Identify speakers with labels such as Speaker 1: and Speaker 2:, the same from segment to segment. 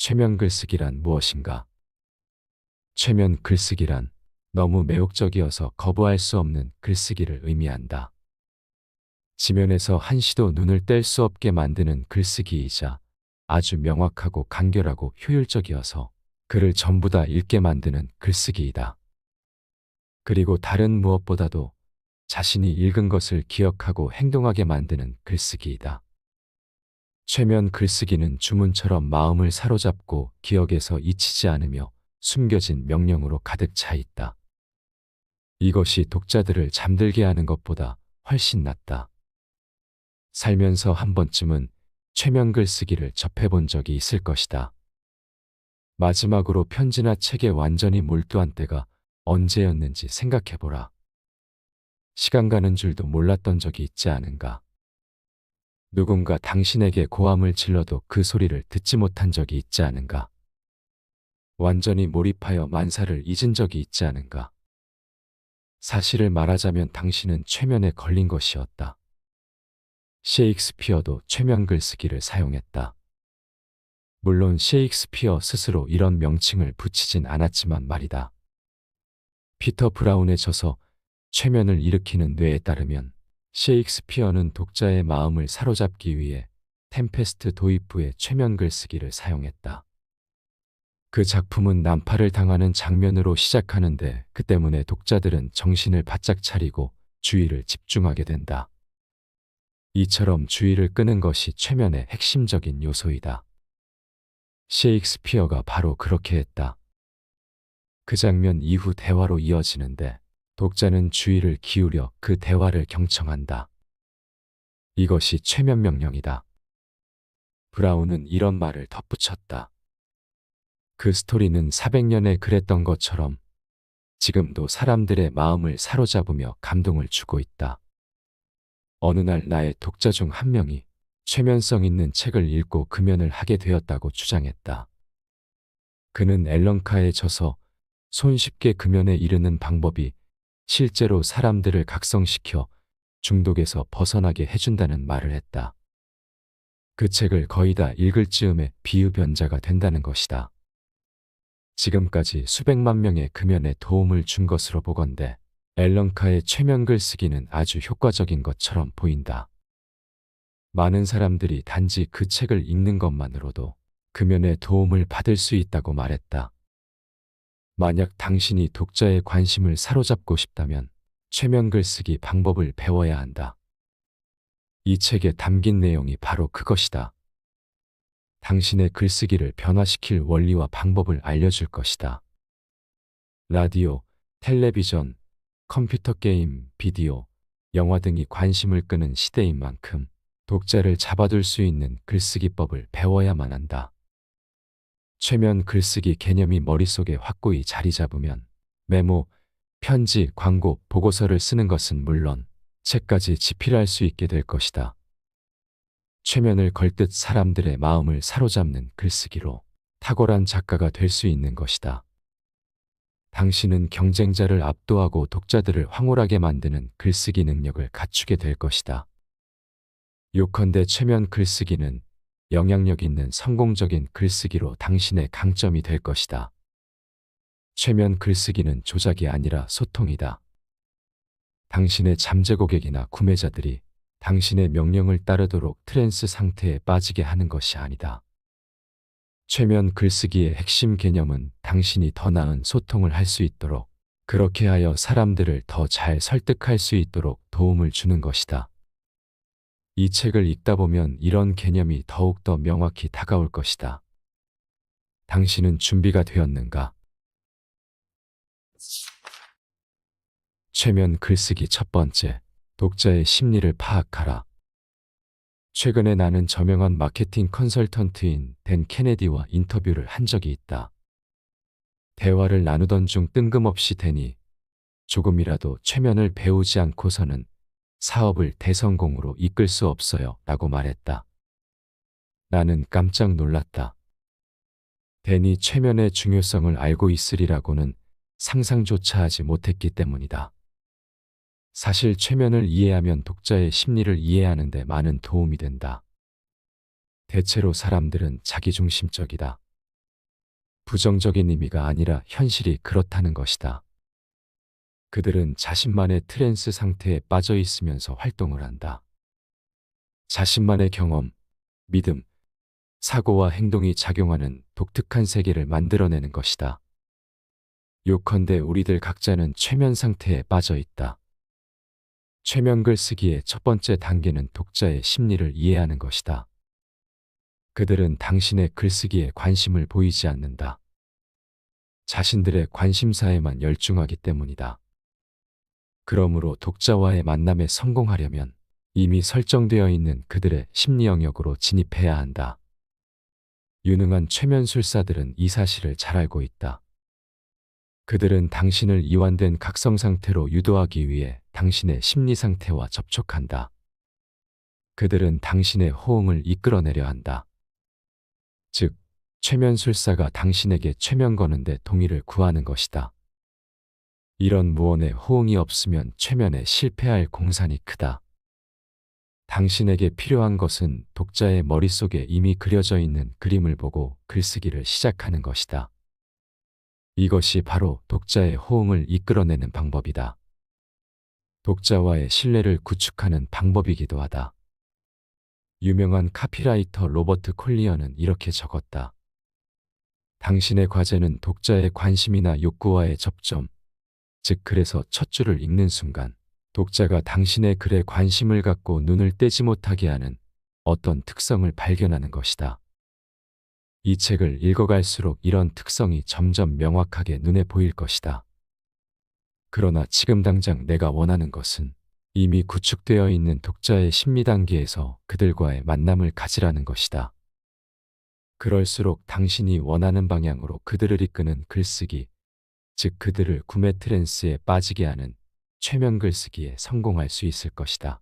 Speaker 1: 최면 글쓰기란 무엇인가? 최면 글쓰기란 너무 매혹적이어서 거부할 수 없는 글쓰기를 의미한다. 지면에서 한시도 눈을 뗄 수 없게 만드는 글쓰기이자 아주 명확하고 간결하고 효율적이어서 글을 전부 다 읽게 만드는 글쓰기이다. 그리고 다른 무엇보다도 자신이 읽은 것을 기억하고 행동하게 만드는 글쓰기이다. 최면 글쓰기는 주문처럼 마음을 사로잡고 기억에서 잊히지 않으며 숨겨진 명령으로 가득 차 있다. 이것이 독자들을 잠들게 하는 것보다 훨씬 낫다. 살면서 한 번쯤은 최면 글쓰기를 접해본 적이 있을 것이다. 마지막으로 편지나 책에 완전히 몰두한 때가 언제였는지 생각해보라. 시간 가는 줄도 몰랐던 적이 있지 않은가? 누군가 당신에게 고함을 질러도 그 소리를 듣지 못한 적이 있지 않은가? 완전히 몰입하여 만사를 잊은 적이 있지 않은가? 사실을 말하자면 당신은 최면에 걸린 것이었다. 셰익스피어도 최면 글쓰기를 사용했다. 물론 셰익스피어 스스로 이런 명칭을 붙이진 않았지만 말이다. 피터 브라운의 저서 최면을 일으키는 뇌에 따르면 셰익스피어는 독자의 마음을 사로잡기 위해 템페스트 도입부의 최면 글쓰기를 사용했다. 그 작품은 난파를 당하는 장면으로 시작하는데 그 때문에 독자들은 정신을 바짝 차리고 주의를 집중하게 된다. 이처럼 주의를 끄는 것이 최면의 핵심적인 요소이다. 셰익스피어가 바로 그렇게 했다. 그 장면 이후 대화로 이어지는데 독자는 주의를 기울여 그 대화를 경청한다. 이것이 최면 명령이다. 브라운은 이런 말을 덧붙였다. 그 스토리는 400년에 그랬던 것처럼 지금도 사람들의 마음을 사로잡으며 감동을 주고 있다. 어느 날 나의 독자 중 한 명이 최면성 있는 책을 읽고 금연을 하게 되었다고 주장했다. 그는 앨런카의 저서 손쉽게 금연에 이르는 방법이 실제로 사람들을 각성시켜 중독에서 벗어나게 해준다는 말을 했다. 그 책을 거의 다 읽을 즈음에 비흡연자가 된다는 것이다. 지금까지 수백만 명의 금연에 도움을 준 것으로 보건대 앨런카의 최면 글쓰기는 아주 효과적인 것처럼 보인다. 많은 사람들이 단지 그 책을 읽는 것만으로도 금연에 도움을 받을 수 있다고 말했다. 만약 당신이 독자의 관심을 사로잡고 싶다면 최면 글쓰기 방법을 배워야 한다. 이 책에 담긴 내용이 바로 그것이다. 당신의 글쓰기를 변화시킬 원리와 방법을 알려줄 것이다. 라디오, 텔레비전, 컴퓨터 게임, 비디오, 영화 등이 관심을 끄는 시대인 만큼 독자를 잡아둘 수 있는 글쓰기법을 배워야만 한다. 최면 글쓰기 개념이 머릿속에 확고히 자리 잡으면 메모, 편지, 광고, 보고서를 쓰는 것은 물론 책까지 집필할 수 있게 될 것이다. 최면을 걸듯 사람들의 마음을 사로잡는 글쓰기로 탁월한 작가가 될 수 있는 것이다. 당신은 경쟁자를 압도하고 독자들을 황홀하게 만드는 글쓰기 능력을 갖추게 될 것이다. 요컨대 최면 글쓰기는 영향력 있는 성공적인 글쓰기로 당신의 강점이 될 것이다. 최면 글쓰기는 조작이 아니라 소통이다. 당신의 잠재 고객이나 구매자들이 당신의 명령을 따르도록 트랜스 상태에 빠지게 하는 것이 아니다. 최면 글쓰기의 핵심 개념은 당신이 더 나은 소통을 할 수 있도록, 그렇게 하여 사람들을 더 잘 설득할 수 있도록 도움을 주는 것이다. 이 책을 읽다 보면 이런 개념이 더욱더 명확히 다가올 것이다. 당신은 준비가 되었는가? 최면 글쓰기 첫 번째, 독자의 심리를 파악하라. 최근에 나는 저명한 마케팅 컨설턴트인 댄 케네디와 인터뷰를 한 적이 있다. 대화를 나누던 중 뜬금없이 댄이 조금이라도 최면을 배우지 않고서는 사업을 대성공으로 이끌 수 없어요 라고 말했다. 나는 깜짝 놀랐다. 댄이 최면의 중요성을 알고 있으리라고는 상상조차 하지 못했기 때문이다. 사실 최면을 이해하면 독자의 심리를 이해하는 데 많은 도움이 된다. 대체로 사람들은 자기중심적이다. 부정적인 의미가 아니라 현실이 그렇다는 것이다. 그들은 자신만의 트랜스 상태에 빠져 있으면서 활동을 한다. 자신만의 경험, 믿음, 사고와 행동이 작용하는 독특한 세계를 만들어내는 것이다. 요컨대 우리들 각자는 최면 상태에 빠져 있다. 최면 글쓰기의 첫 번째 단계는 독자의 심리를 이해하는 것이다. 그들은 당신의 글쓰기에 관심을 보이지 않는다. 자신들의 관심사에만 열중하기 때문이다. 그러므로 독자와의 만남에 성공하려면 이미 설정되어 있는 그들의 심리 영역으로 진입해야 한다. 유능한 최면술사들은 이 사실을 잘 알고 있다. 그들은 당신을 이완된 각성 상태로 유도하기 위해 당신의 심리 상태와 접촉한다. 그들은 당신의 호응을 이끌어내려 한다. 즉, 최면술사가 당신에게 최면 거는데 동의를 구하는 것이다. 이런 무언의 호응이 없으면 최면에 실패할 공산이 크다. 당신에게 필요한 것은 독자의 머릿속에 이미 그려져 있는 그림을 보고 글쓰기를 시작하는 것이다. 이것이 바로 독자의 호응을 이끌어내는 방법이다. 독자와의 신뢰를 구축하는 방법이기도 하다. 유명한 카피라이터 로버트 콜리어는 이렇게 적었다. 당신의 과제는 독자의 관심이나 욕구와의 접점, 즉 그래서 첫 줄을 읽는 순간 독자가 당신의 글에 관심을 갖고 눈을 떼지 못하게 하는 어떤 특성을 발견하는 것이다. 이 책을 읽어갈수록 이런 특성이 점점 명확하게 눈에 보일 것이다. 그러나 지금 당장 내가 원하는 것은 이미 구축되어 있는 독자의 심리 단계에서 그들과의 만남을 가지라는 것이다. 그럴수록 당신이 원하는 방향으로 그들을 이끄는 글쓰기, 즉 그들을 구매 트랜스에 빠지게 하는 최면 글쓰기에 성공할 수 있을 것이다.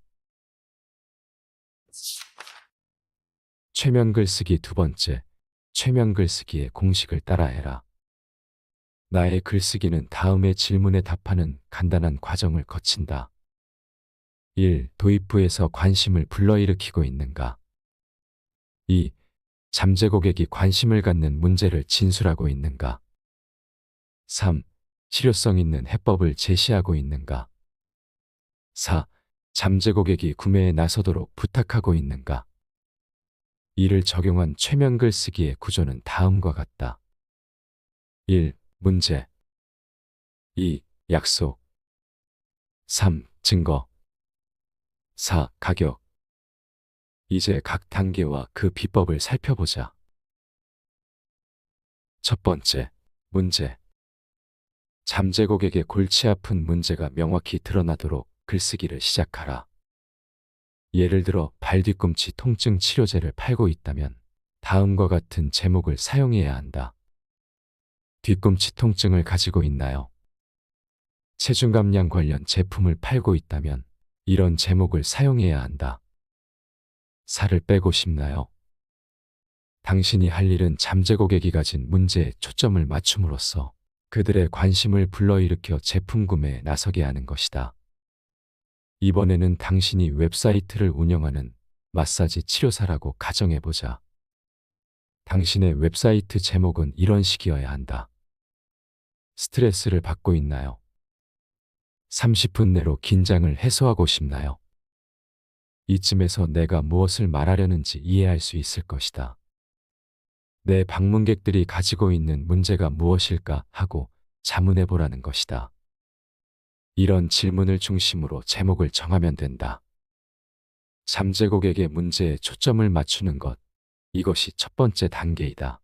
Speaker 1: 최면 글쓰기 두 번째, 최면 글쓰기의 공식을 따라해라. 나의 글쓰기는 다음의 질문에 답하는 간단한 과정을 거친다. 1. 도입부에서 관심을 불러일으키고 있는가? 2. 잠재 고객이 관심을 갖는 문제를 진술하고 있는가? 3. 실효성 있는 해법을 제시하고 있는가? 4. 잠재 고객이 구매에 나서도록 부탁하고 있는가? 이를 적용한 최면 글쓰기의 구조는 다음과 같다. 1. 문제 2. 약속 3. 증거 4. 가격. 이제 각 단계와 그 비법을 살펴보자. 첫 번째, 문제. 잠재 고객의 골치 아픈 문제가 명확히 드러나도록 글쓰기를 시작하라. 예를 들어 발 뒤꿈치 통증 치료제를 팔고 있다면 다음과 같은 제목을 사용해야 한다. 뒤꿈치 통증을 가지고 있나요? 체중 감량 관련 제품을 팔고 있다면 이런 제목을 사용해야 한다. 살을 빼고 싶나요? 당신이 할 일은 잠재 고객이 가진 문제에 초점을 맞춤으로써 그들의 관심을 불러일으켜 제품 구매에 나서게 하는 것이다. 이번에는 당신이 웹사이트를 운영하는 마사지 치료사라고 가정해보자. 당신의 웹사이트 제목은 이런 식이어야 한다. 스트레스를 받고 있나요? 30분 내로 긴장을 해소하고 싶나요? 이쯤에서 내가 무엇을 말하려는지 이해할 수 있을 것이다. 내 방문객들이 가지고 있는 문제가 무엇일까 하고 자문해보라는 것이다. 이런 질문을 중심으로 제목을 정하면 된다. 잠재 고객의 문제에 초점을 맞추는 것, 이것이 첫 번째 단계이다.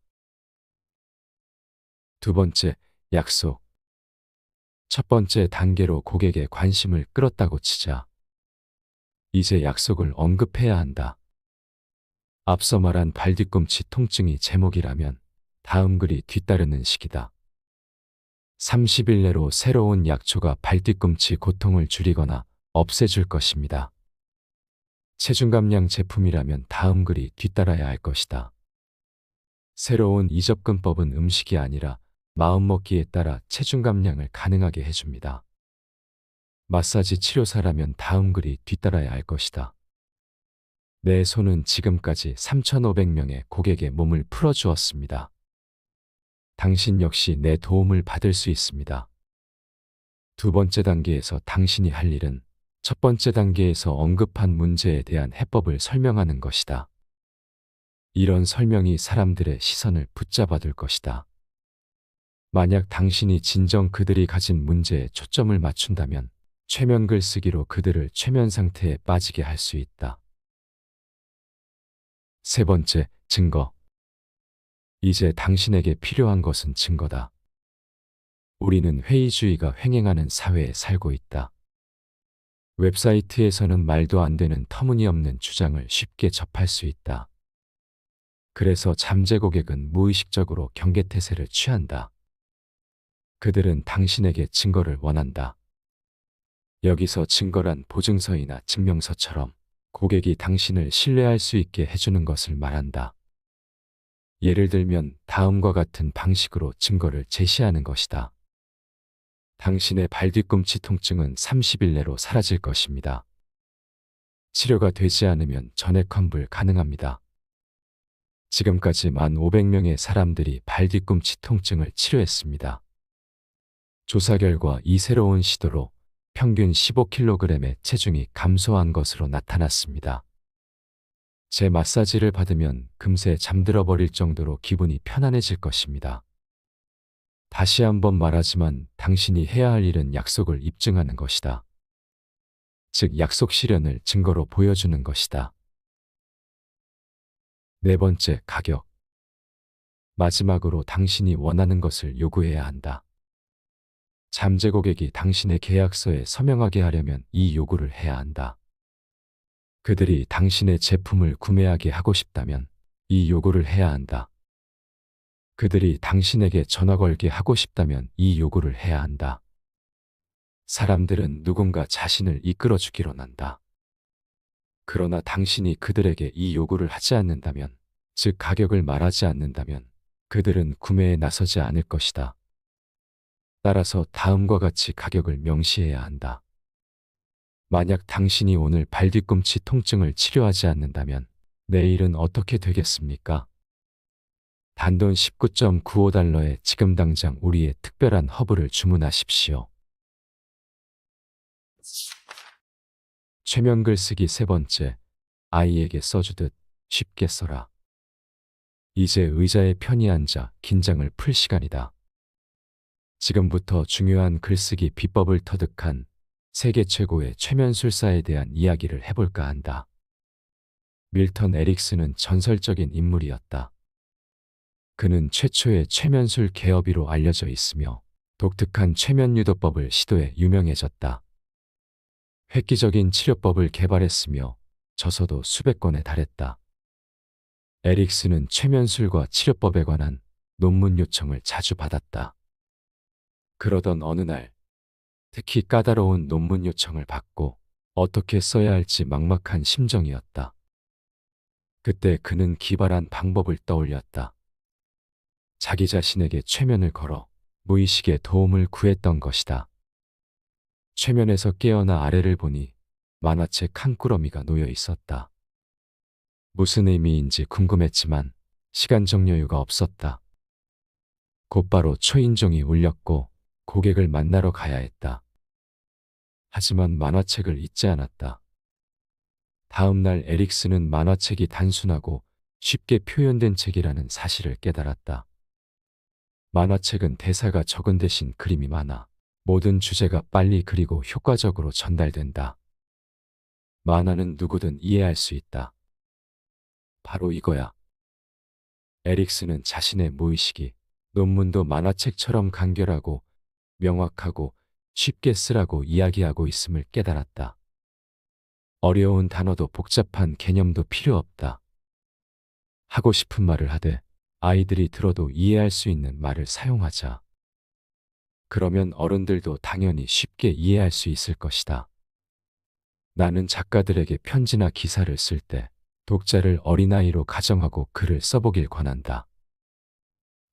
Speaker 1: 두 번째, 약속. 첫 번째 단계로 고객의 관심을 끌었다고 치자. 이제 약속을 언급해야 한다. 앞서 말한 발뒤꿈치 통증이 제목이라면 다음 글이 뒤따르는 식이다. 30일 내로 새로운 약초가 발뒤꿈치 고통을 줄이거나 없애줄 것입니다. 체중 감량 제품이라면 다음 글이 뒤따라야 할 것이다. 새로운 이접근법은 음식이 아니라 마음먹기에 따라 체중 감량을 가능하게 해줍니다. 마사지 치료사라면 다음 글이 뒤따라야 할 것이다. 내 손은 지금까지 3,500명의 고객의 몸을 풀어주었습니다. 당신 역시 내 도움을 받을 수 있습니다. 두 번째 단계에서 당신이 할 일은 첫 번째 단계에서 언급한 문제에 대한 해법을 설명하는 것이다. 이런 설명이 사람들의 시선을 붙잡아둘 것이다. 만약 당신이 진정 그들이 가진 문제에 초점을 맞춘다면 최면 글쓰기로 그들을 최면 상태에 빠지게 할 수 있다. 세 번째, 증거. 이제 당신에게 필요한 것은 증거다. 우리는 회의주의가 횡행하는 사회에 살고 있다. 웹사이트에서는 말도 안 되는 터무니없는 주장을 쉽게 접할 수 있다. 그래서 잠재 고객은 무의식적으로 경계태세를 취한다. 그들은 당신에게 증거를 원한다. 여기서 증거란 보증서이나 증명서처럼 고객이 당신을 신뢰할 수 있게 해주는 것을 말한다. 예를 들면 다음과 같은 방식으로 증거를 제시하는 것이다. 당신의 발뒤꿈치 통증은 30일 내로 사라질 것입니다. 치료가 되지 않으면 전액 환불 가능합니다. 지금까지 1,500명의 사람들이 발뒤꿈치 통증을 치료했습니다. 조사 결과 이 새로운 시도로 평균 15kg의 체중이 감소한 것으로 나타났습니다. 제 마사지를 받으면 금세 잠들어 버릴 정도로 기분이 편안해질 것입니다. 다시 한번 말하지만 당신이 해야 할 일은 약속을 입증하는 것이다. 즉, 약속 실현을 증거로 보여주는 것이다. 네 번째, 가격. 마지막으로 당신이 원하는 것을 요구해야 한다. 잠재 고객이 당신의 계약서에 서명하게 하려면 이 요구를 해야 한다. 그들이 당신의 제품을 구매하게 하고 싶다면 이 요구를 해야 한다. 그들이 당신에게 전화 걸게 하고 싶다면 이 요구를 해야 한다. 사람들은 누군가 자신을 이끌어주기로 한다. 그러나 당신이 그들에게 이 요구를 하지 않는다면, 즉 가격을 말하지 않는다면 그들은 구매에 나서지 않을 것이다. 따라서 다음과 같이 가격을 명시해야 한다. 만약 당신이 오늘 발뒤꿈치 통증을 치료하지 않는다면 내일은 어떻게 되겠습니까? 단돈 19.95달러에 지금 당장 우리의 특별한 허브를 주문하십시오. 최면 글쓰기 세 번째, 아이에게 써주듯 쉽게 써라. 이제 의자에 편히 앉아 긴장을 풀 시간이다. 지금부터 중요한 글쓰기 비법을 터득한 세계 최고의 최면술사에 대한 이야기를 해볼까 한다. 밀턴 에릭슨은 전설적인 인물이었다. 그는 최초의 최면술 개업이로 알려져 있으며 독특한 최면 유도법을 시도해 유명해졌다. 획기적인 치료법을 개발했으며 저서도 수백 권에 달했다. 에릭슨은 최면술과 치료법에 관한 논문 요청을 자주 받았다. 그러던 어느 날, 특히 까다로운 논문 요청을 받고 어떻게 써야 할지 막막한 심정이었다. 그때 그는 기발한 방법을 떠올렸다. 자기 자신에게 최면을 걸어 무의식의 도움을 구했던 것이다. 최면에서 깨어나 아래를 보니 만화책 한 꾸러미가 놓여 있었다. 무슨 의미인지 궁금했지만 시간적 여유가 없었다. 곧바로 초인종이 울렸고 고객을 만나러 가야 했다. 하지만 만화책을 잊지 않았다. 다음 날 에릭슨은 만화책이 단순하고 쉽게 표현된 책이라는 사실을 깨달았다. 만화책은 대사가 적은 대신 그림이 많아 모든 주제가 빨리 그리고 효과적으로 전달된다. 만화는 누구든 이해할 수 있다. 바로 이거야. 에릭슨은 자신의 무의식이 논문도 만화책처럼 간결하고 명확하고 쉽게 쓰라고 이야기하고 있음을 깨달았다. 어려운 단어도 복잡한 개념도 필요 없다. 하고 싶은 말을 하되 아이들이 들어도 이해할 수 있는 말을 사용하자. 그러면 어른들도 당연히 쉽게 이해할 수 있을 것이다. 나는 작가들에게 편지나 기사를 쓸 때 독자를 어린아이로 가정하고 글을 써보길 권한다.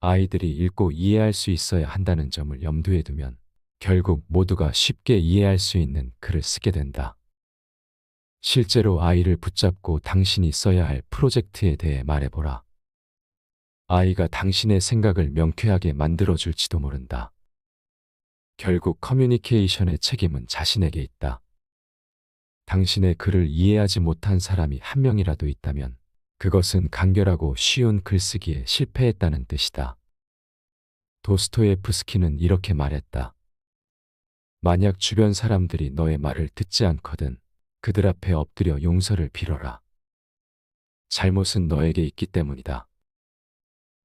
Speaker 1: 아이들이 읽고 이해할 수 있어야 한다는 점을 염두에 두면 결국 모두가 쉽게 이해할 수 있는 글을 쓰게 된다. 실제로 아이를 붙잡고 당신이 써야 할 프로젝트에 대해 말해보라. 아이가 당신의 생각을 명쾌하게 만들어줄지도 모른다. 결국 커뮤니케이션의 책임은 자신에게 있다. 당신의 글을 이해하지 못한 사람이 한 명이라도 있다면 그것은 간결하고 쉬운 글쓰기에 실패했다는 뜻이다. 도스토예프스키는 이렇게 말했다. 만약 주변 사람들이 너의 말을 듣지 않거든 그들 앞에 엎드려 용서를 빌어라. 잘못은 너에게 있기 때문이다.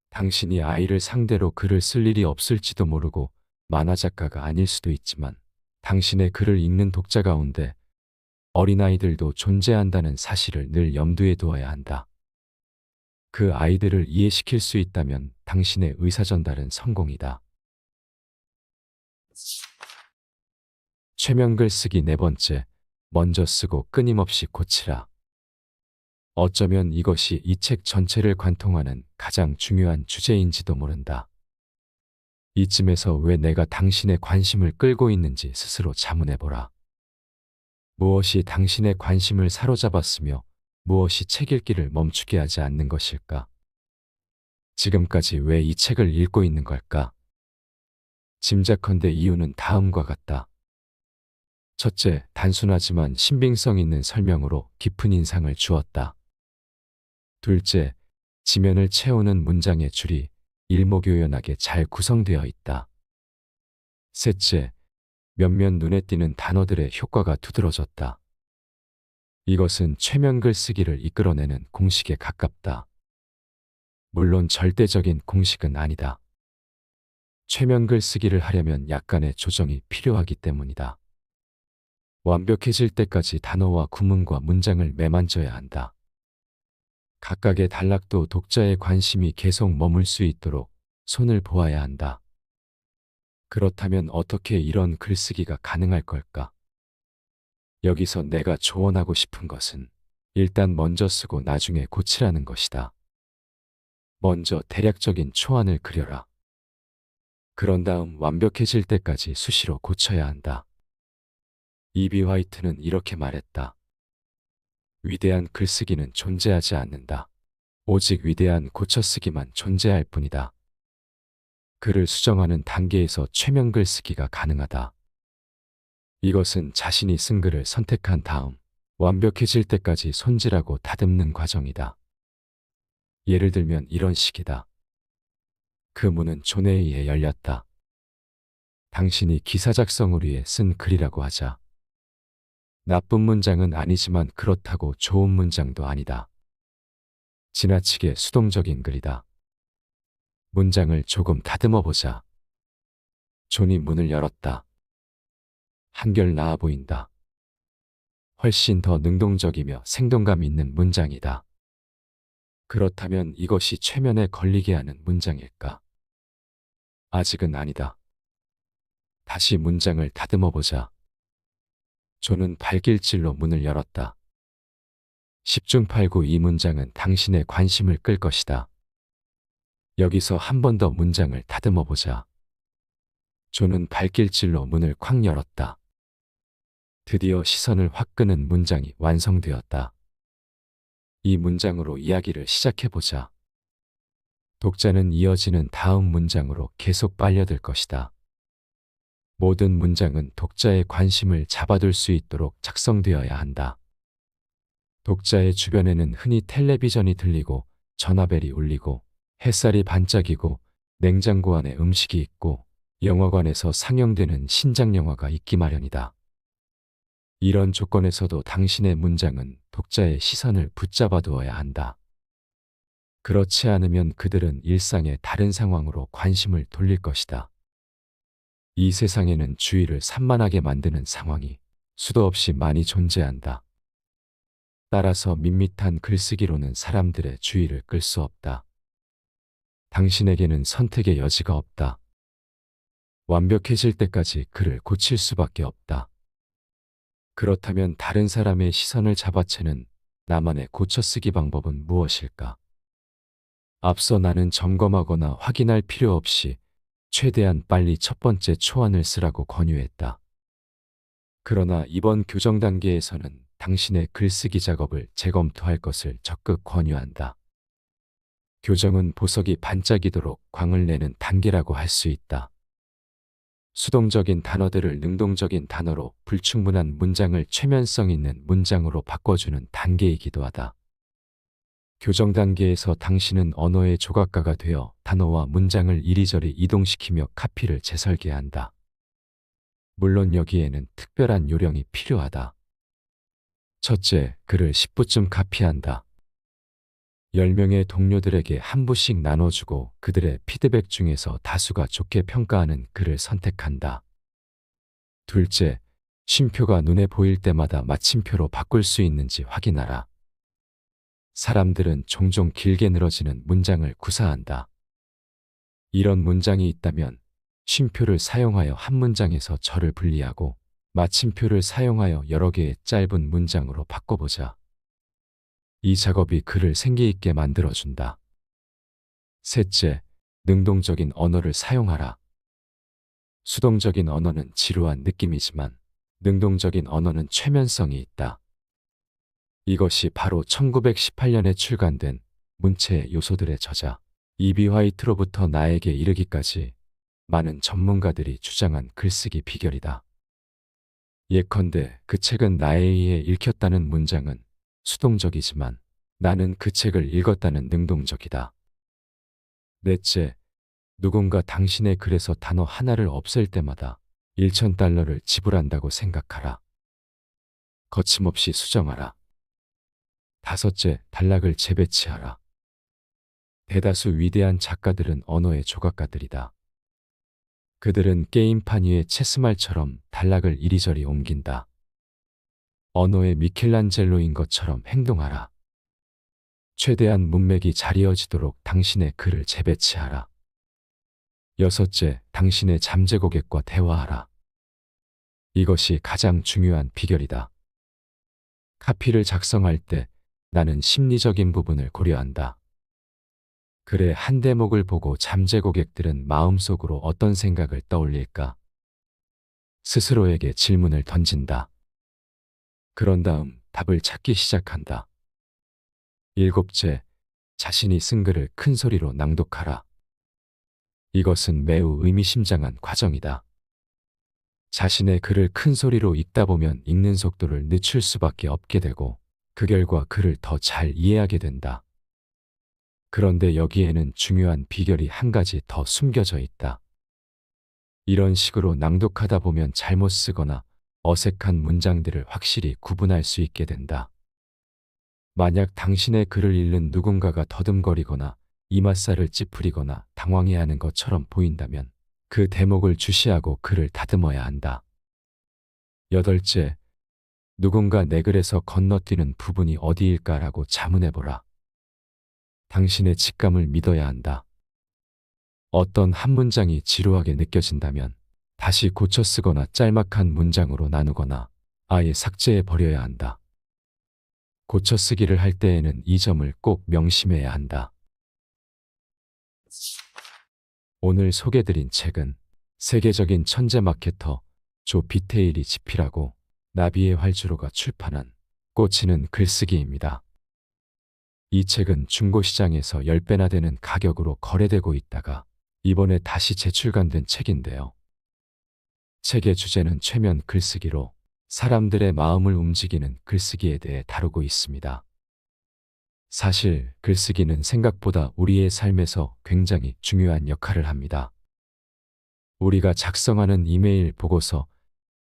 Speaker 1: 당신이 아이를 상대로 글을 쓸 일이 없을지도 모르고 만화작가가 아닐 수도 있지만 당신의 글을 읽는 독자 가운데 어린아이들도 존재한다는 사실을 늘 염두에 두어야 한다. 그 아이들을 이해시킬 수 있다면 당신의 의사전달은 성공이다. 최면글 쓰기 네 번째, 먼저 쓰고 끊임없이 고치라. 어쩌면 이것이 이 책 전체를 관통하는 가장 중요한 주제인지도 모른다. 이쯤에서 왜 내가 당신의 관심을 끌고 있는지 스스로 자문해보라. 무엇이 당신의 관심을 사로잡았으며 무엇이 책 읽기를 멈추게 하지 않는 것일까? 지금까지 왜 이 책을 읽고 있는 걸까? 짐작컨대 이유는 다음과 같다. 첫째, 단순하지만 신빙성 있는 설명으로 깊은 인상을 주었다. 둘째, 지면을 채우는 문장의 줄이 일목요연하게 잘 구성되어 있다. 셋째, 몇몇 눈에 띄는 단어들의 효과가 두드러졌다. 이것은 최면글 쓰기를 이끌어내는 공식에 가깝다. 물론 절대적인 공식은 아니다. 최면글 쓰기를 하려면 약간의 조정이 필요하기 때문이다. 완벽해질 때까지 단어와 구문과 문장을 매만져야 한다. 각각의 단락도 독자의 관심이 계속 머물 수 있도록 손을 보아야 한다. 그렇다면 어떻게 이런 글쓰기가 가능할 걸까? 여기서 내가 조언하고 싶은 것은 일단 먼저 쓰고 나중에 고치라는 것이다. 먼저 대략적인 초안을 그려라. 그런 다음 완벽해질 때까지 수시로 고쳐야 한다. 이비 화이트는 이렇게 말했다. 위대한 글쓰기는 존재하지 않는다. 오직 위대한 고쳐쓰기만 존재할 뿐이다. 글을 수정하는 단계에서 최면 글쓰기가 가능하다. 이것은 자신이 쓴 글을 선택한 다음 완벽해질 때까지 손질하고 다듬는 과정이다. 예를 들면 이런 식이다. 그 문은 존에 의해 열렸다. 당신이 기사 작성을 위해 쓴 글이라고 하자. 나쁜 문장은 아니지만 그렇다고 좋은 문장도 아니다. 지나치게 수동적인 글이다. 문장을 조금 다듬어 보자. 존이 문을 열었다. 한결 나아 보인다. 훨씬 더 능동적이며 생동감 있는 문장이다. 그렇다면 이것이 최면에 걸리게 하는 문장일까? 아직은 아니다. 다시 문장을 다듬어 보자. 존은 발길질로 문을 열었다. 10중 8구 이 문장은 당신의 관심을 끌 것이다. 여기서 한 번 더 문장을 다듬어 보자. 존은 발길질로 문을 콱 열었다. 드디어 시선을 확 끄는 문장이 완성되었다. 이 문장으로 이야기를 시작해 보자. 독자는 이어지는 다음 문장으로 계속 빨려들 것이다. 모든 문장은 독자의 관심을 잡아둘 수 있도록 작성되어야 한다. 독자의 주변에는 흔히 텔레비전이 들리고 전화벨이 울리고 햇살이 반짝이고 냉장고 안에 음식이 있고 영화관에서 상영되는 신작 영화가 있기 마련이다. 이런 조건에서도 당신의 문장은 독자의 시선을 붙잡아 두어야 한다. 그렇지 않으면 그들은 일상의 다른 상황으로 관심을 돌릴 것이다. 이 세상에는 주의를 산만하게 만드는 상황이 수도 없이 많이 존재한다. 따라서 밋밋한 글쓰기로는 사람들의 주의를 끌 수 없다. 당신에게는 선택의 여지가 없다. 완벽해질 때까지 글을 고칠 수밖에 없다. 그렇다면 다른 사람의 시선을 잡아채는 나만의 고쳐쓰기 방법은 무엇일까? 앞서 나는 점검하거나 확인할 필요 없이 최대한 빨리 첫 번째 초안을 쓰라고 권유했다. 그러나 이번 교정 단계에서는 당신의 글쓰기 작업을 재검토할 것을 적극 권유한다. 교정은 보석이 반짝이도록 광을 내는 단계라고 할 수 있다. 수동적인 단어들을 능동적인 단어로 불충분한 문장을 최면성 있는 문장으로 바꿔주는 단계이기도 하다. 교정 단계에서 당신은 언어의 조각가가 되어 단어와 문장을 이리저리 이동시키며 카피를 재설계한다. 물론 여기에는 특별한 요령이 필요하다. 첫째, 글을 10부쯤 카피한다. 10명의 동료들에게 한 부씩 나눠주고 그들의 피드백 중에서 다수가 좋게 평가하는 글을 선택한다. 둘째, 쉼표가 눈에 보일 때마다 마침표로 바꿀 수 있는지 확인하라. 사람들은 종종 길게 늘어지는 문장을 구사한다. 이런 문장이 있다면 쉼표를 사용하여 한 문장에서 절을 분리하고 마침표를 사용하여 여러 개의 짧은 문장으로 바꿔보자. 이 작업이 글을 생기 있게 만들어준다. 셋째, 능동적인 언어를 사용하라. 수동적인 언어는 지루한 느낌이지만 능동적인 언어는 최면성이 있다. 이것이 바로 1918년에 출간된 문체의 요소들의 저자 이비 화이트로부터 나에게 이르기까지 많은 전문가들이 주장한 글쓰기 비결이다. 예컨대 그 책은 나에 의해 읽혔다는 문장은 수동적이지만 나는 그 책을 읽었다는 능동적이다. 넷째, 누군가 당신의 글에서 단어 하나를 없앨 때마다 $1,000를 지불한다고 생각하라. 거침없이 수정하라. 다섯째, 단락을 재배치하라. 대다수 위대한 작가들은 언어의 조각가들이다. 그들은 게임판 위의 체스말처럼 단락을 이리저리 옮긴다. 언어의 미켈란젤로인 것처럼 행동하라. 최대한 문맥이 잘 이어지도록 당신의 글을 재배치하라. 여섯째, 당신의 잠재 고객과 대화하라. 이것이 가장 중요한 비결이다. 카피를 작성할 때 나는 심리적인 부분을 고려한다. 글의 한 대목을 보고 잠재 고객들은 마음속으로 어떤 생각을 떠올릴까? 스스로에게 질문을 던진다. 그런 다음 답을 찾기 시작한다. 일곱째, 자신이 쓴 글을 큰 소리로 낭독하라. 이것은 매우 의미심장한 과정이다. 자신의 글을 큰 소리로 읽다 보면 읽는 속도를 늦출 수밖에 없게 되고 그 결과 글을 더 잘 이해하게 된다. 그런데 여기에는 중요한 비결이 한 가지 더 숨겨져 있다. 이런 식으로 낭독하다 보면 잘못 쓰거나 어색한 문장들을 확실히 구분할 수 있게 된다. 만약 당신의 글을 읽는 누군가가 더듬거리거나 이맛살을 찌푸리거나 당황해하는 것처럼 보인다면 그 대목을 주시하고 글을 다듬어야 한다. 여덟째, 누군가 내 글에서 건너뛰는 부분이 어디일까라고 자문해보라. 당신의 직감을 믿어야 한다. 어떤 한 문장이 지루하게 느껴진다면 다시 고쳐 쓰거나 짤막한 문장으로 나누거나 아예 삭제해버려야 한다. 고쳐 쓰기를 할 때에는 이 점을 꼭 명심해야 한다. 오늘 소개드린 책은 세계적인 천재 마케터 조 비테일이 집필하고 나비의 활주로가 출판한 꽂히는 글쓰기입니다. 이 책은 중고시장에서 10배나 되는 가격으로 거래되고 있다가 이번에 다시 재출간된 책인데요. 책의 주제는 최면 글쓰기로 사람들의 마음을 움직이는 글쓰기에 대해 다루고 있습니다. 사실 글쓰기는 생각보다 우리의 삶에서 굉장히 중요한 역할을 합니다. 우리가 작성하는 이메일 보고서,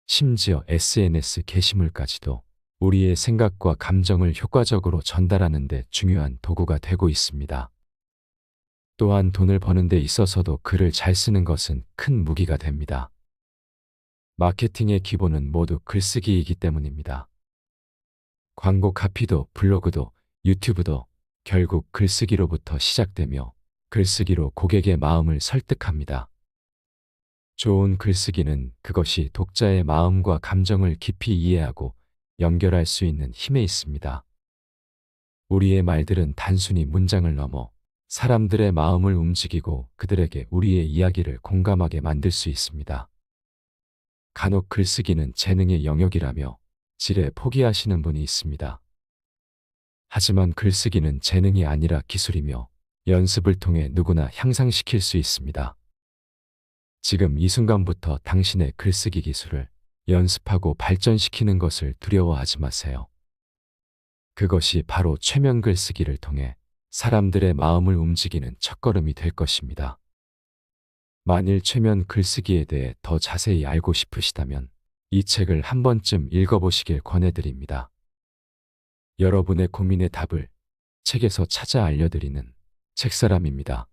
Speaker 1: 심지어 SNS 게시물까지도 우리의 생각과 감정을 효과적으로 전달하는 데 중요한 도구가 되고 있습니다. 또한 돈을 버는 데 있어서도 글을 잘 쓰는 것은 큰 무기가 됩니다. 마케팅의 기본은 모두 글쓰기이기 때문입니다. 광고 카피도 블로그도 유튜브도 결국 글쓰기로부터 시작되며 글쓰기로 고객의 마음을 설득합니다. 좋은 글쓰기는 그것이 독자의 마음과 감정을 깊이 이해하고 연결할 수 있는 힘에 있습니다. 우리의 말들은 단순히 문장을 넘어 사람들의 마음을 움직이고 그들에게 우리의 이야기를 공감하게 만들 수 있습니다. 간혹 글쓰기는 재능의 영역이라며 지레 포기하시는 분이 있습니다. 하지만 글쓰기는 재능이 아니라 기술이며 연습을 통해 누구나 향상시킬 수 있습니다. 지금 이 순간부터 당신의 글쓰기 기술을 연습하고 발전시키는 것을 두려워하지 마세요. 그것이 바로 최면 글쓰기를 통해 사람들의 마음을 움직이는 첫걸음이 될 것입니다. 만일 최면 글쓰기에 대해 더 자세히 알고 싶으시다면 이 책을 한 번쯤 읽어보시길 권해드립니다. 여러분의 고민의 답을 책에서 찾아 알려드리는 책사람입니다.